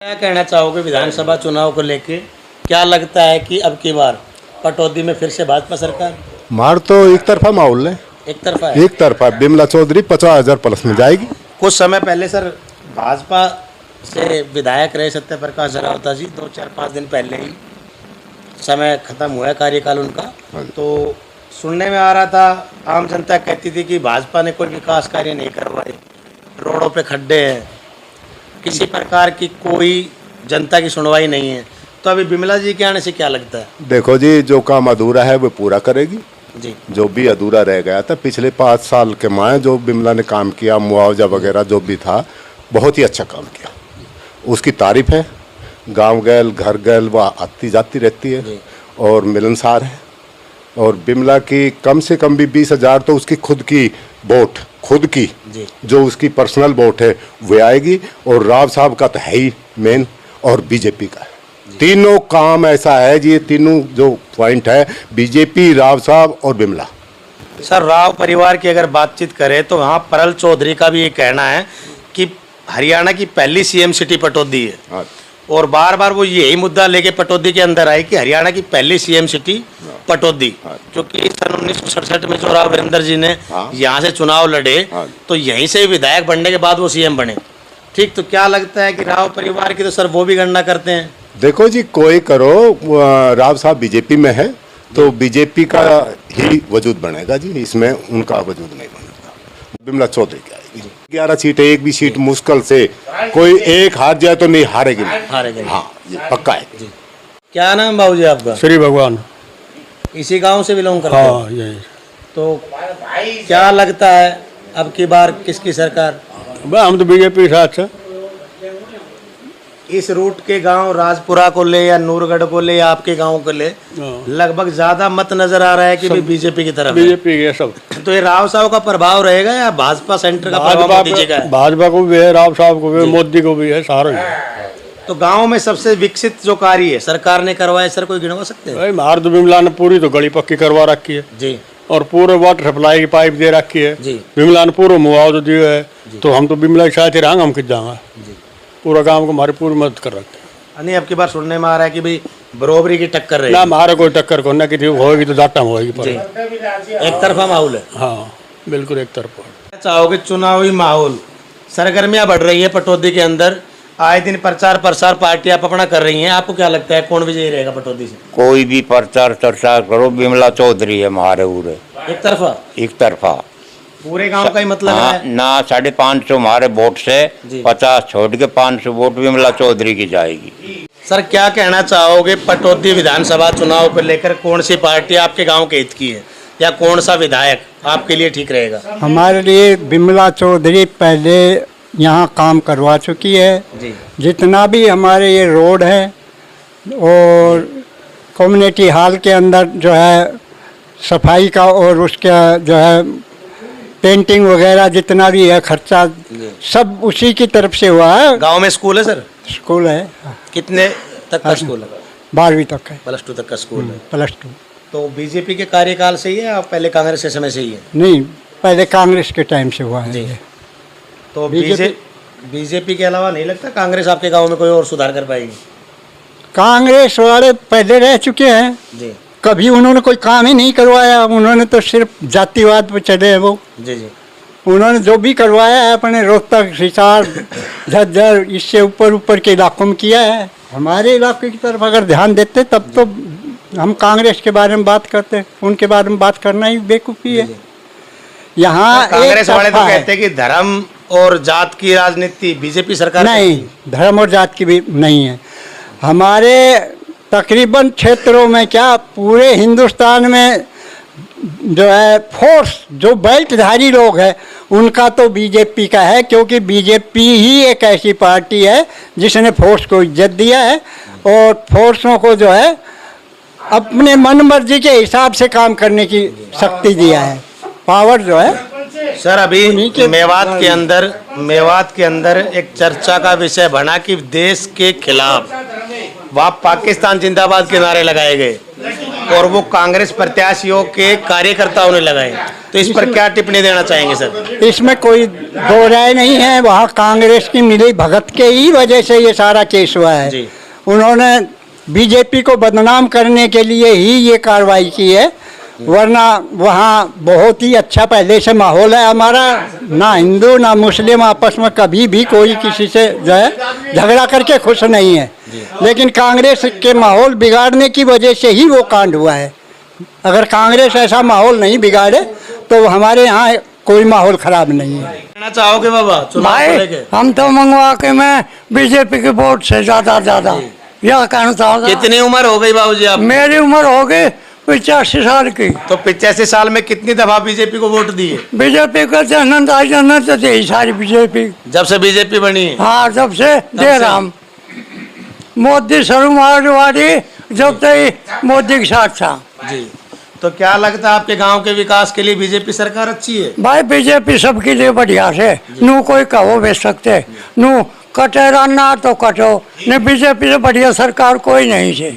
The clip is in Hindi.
क्या कहना चाहोगे विधानसभा चुनाव को लेके? क्या लगता है कि अब की बार पटौदी में फिर से भाजपा सरकार? मार तो एक तरफा माहौल है, एक तरफा है। एक तरफा। बिमला चौधरी 50,000 प्लस में जाएगी। कुछ समय पहले सर भाजपा से विधायक रहे सत्यप्रकाश जरावता जी, 2-4-5 दिन पहले ही समय खत्म हुआ है कार्यकाल उनका। तो सुनने में आ रहा था, आम जनता कहती थी कि भाजपा ने कोई विकास कार्य नहीं करवाए, रोडों पे खड्डे हैं, किसी प्रकार की कोई जनता की सुनवाई नहीं है। तो अभी बिमला जी के आने से क्या लगता है? देखो जी, जो काम अधूरा है वो पूरा करेगी जी। जो भी अधूरा रह गया था पिछले 5 साल के माए जो बिमला ने काम किया, मुआवजा वगैरह जो भी था, बहुत ही अच्छा काम किया, उसकी तारीफ है। गांव गैल घर गैल वह आती जाती रहती है और मिलनसार है। और बिमला की कम से कम भी 20,000 तो उसकी खुद की वोट, खुद की जो उसकी पर्सनल वोट है वो आएगी। और राव साहब का तो है ही मेन, और बीजेपी का है। तीनों काम ऐसा है जी, ये तीनों जो पॉइंट है, बीजेपी, राव साहब और बिमला। सर राव परिवार की अगर बातचीत करें तो वहाँ परल चौधरी का भी ये कहना है कि हरियाणा की पहली सीएम सिटी पटौदी है। और बार बार वो यही मुद्दा लेके पटौदी के अंदर आए कि हरियाणा की पहली सीएम सिटी पटौदी, क्योंकि सन 1967 में जो राव वीरेंद्र जी ने यहाँ से चुनाव लड़े तो यहीं से विधायक बनने के बाद वो सीएम बने। ठीक, तो क्या लगता है कि राव परिवार की तो सर वो भी गणना करते हैं? देखो जी, कोई करो, राव साहब बीजेपी में है तो बीजेपी का ही वजूद बनेगा जी, इसमें उनका वजूद नहीं बनेगा। बिमला चौधरी की आएगी। 11 सीटें, एक भी सीट मुश्किल से कोई एक हार जाए तो नहीं हारेगी, हारेगी। हाँ, ये पक्का है जी। क्या नाम बाबू जी आपका? श्री भगवान। इसी गांव से बिलोंग करते हैं? हाँ, यही। तो क्या लगता है अब की बार किसकी सरकार? हम तो बीजेपी के साथ है। इस रूट के गांव राजपुरा को ले या नूरगढ़ को ले या आपके गांव को ले, लगभग ज्यादा मत नजर आ रहा है कि भी बीजेपी की तरफ, बीजेपी के सब। तो ये राव साहब का प्रभाव रहेगा या भाजपा सेंटर का प्रभाव मोदी जी का है? भाजपा को भी है, राव साहब को भी, मोदी को भी है, सारे। तो गांव में सबसे विकसित जो कार्य है सरकार ने करवाए, सर कोई गिनवा सकते हैं? मार तो बिमला ने पूरी तो गली पक्की करवा रखी है जी, और पूरे वाटर सप्लाई की पाइप दे रखी है जी। बिमला ने पूरा मुआवजा दिया है, तो हम तो बिमला के साथ ही रहेंगे, हम कित जाएंगे। पूरा गांव को हमारी पूरी मदद कर रखते हैं। नहीं, अब की बार सुनने में आ रहा है कि भाई बरोबरी की टक्कर रहेगी। ना, हमारा कोई टक्कर को ना, कि होगी तो जाटा होगी पर एक तरफा माहौल है। हाँ, बिल्कुल एक तरफा। चाहोगे चुनावी माहौल, सरगर्मियां बढ़ रही है पटौदी के अंदर, आए दिन प्रचार प्रसार पार्टी आप अपना कर रही हैं, आपको क्या लगता है कौन विजयी रहेगा पटौदी से? कोई भी प्रचार चर्चा करो, बिमला चौधरी है हमारे पूरे। एक तरफा? एक तरफा पूरे गांव का ही मतलब है ना। 550 हमारे वोट से 50 छोड़ के 500 वोट बिमला चौधरी की जाएगी। सर क्या कहना चाहोगे पटौदी विधानसभा चुनाव को लेकर, कौन सी पार्टी आपके गांव के हित की है या कौन सा विधायक आपके लिए ठीक रहेगा? हमारे लिए बिमला चौधरी पहले यहाँ काम करवा चुकी है जी। जितना भी हमारे ये रोड है और कम्युनिटी हॉल के अंदर जो है सफाई का और उसका जो है पेंटिंग वगैरह जितना भी है खर्चा सब उसी की तरफ से हुआ है। गांव में स्कूल है सर? स्कूल है। कितने तक का स्कूल है? 12वीं तक है। +2 तक का स्कूल है। +2। तो बीजेपी के कार्यकाल से ही है या पहले कांग्रेस के समय से ही है? नहीं, पहले कांग्रेस के टाइम से हुआ है जी। तो बीजेपी के अलावा नहीं लगता कांग्रेस आपके गांव में कोई और सुधार कर पाएगी? कांग्रेस वाले पहले रह चुके हैं जी, कभी उन्होंने कोई काम ही नहीं करवाया। उन्होंने तो सिर्फ जातिवाद पे चले हैं वो। जी जी। उन्होंने जो भी करवाया है अपने रोहतक, हिसार, झज्जर, इससे ऊपर ऊपर के इलाकों में किया है। हमारे इलाके की तरफ अगर ध्यान देते तब तो हम कांग्रेस के बारे में बात करते, उनके बारे में बात करना ही बेवकूफ़ी है। यहाँ कांग्रेस वाले तो कहते हैं कि धर्म और जात की राजनीति बीजेपी सरकार नहीं, धर्म और जात की भी नहीं है। हमारे तकरीबन क्षेत्रों में क्या पूरे हिंदुस्तान में जो है फोर्स, जो बेल्टधारी लोग हैं उनका तो बीजेपी का है, क्योंकि बीजेपी ही एक ऐसी पार्टी है जिसने फोर्स को इज्जत दिया है और फोर्सों को जो है अपने मन मर्जी के हिसाब से काम करने की शक्ति दिया है, पावर जो है। सर अभी मेवात के अंदर एक चर्चा का विषय बना कि देश के खिलाफ वहाँ पाकिस्तान जिंदाबाद के नारे लगाए गए। और वो कांग्रेस प्रत्याशियों के कार्यकर्ता होने लगाए, तो इस पर क्या टिप्पणी देना चाहेंगे सर? इसमें कोई दो राय नहीं है। वहाँ कांग्रेस की मिली भगत के ही वजह से ये सारा केस हुआ है। जी। उन्होंने बीजेपी को बदनाम करने के लिए ही ये कार्रवाई की है, वरना वहाँ बहुत ही अच्छा पहले से माहौल है हमारा। ना हिंदू ना मुस्लिम आपस में कभी भी कोई किसी से जो है झगड़ा करके खुश नहीं है, लेकिन कांग्रेस के माहौल बिगाड़ने की वजह से ही वो कांड हुआ है। अगर कांग्रेस ऐसा माहौल नहीं बिगाड़े तो हमारे यहाँ कोई माहौल खराब नहीं है। कहना चाहोगे बाबा चुनाव को भाई लेके? हम तो मंगवा के मैं बीजेपी के वोट से ज्यादा यह कहना चाहूँगा। कितनी उम्र हो गई बाबूजी आप? मेरी उम्र हो गई 85 साल की। तो 85 साल में कितनी दफा बीजेपी को वोट दिए? बीजेपी को जनता तो यही सारी बीजेपी। जब से बीजेपी बनी है? हाँ, जब से दे रहा हम मोदी समाजवादी जब तक मोदी के साथ था। जी। तो क्या लगता है आपके गांव के विकास के लिए बीजेपी सरकार अच्छी है? भाई बीजेपी सबके लिए बढ़िया से नू कोई कहो बेच सकते नू कटे रहना तो कटो नहीं, बीजेपी से बढ़िया सरकार कोई नहीं है।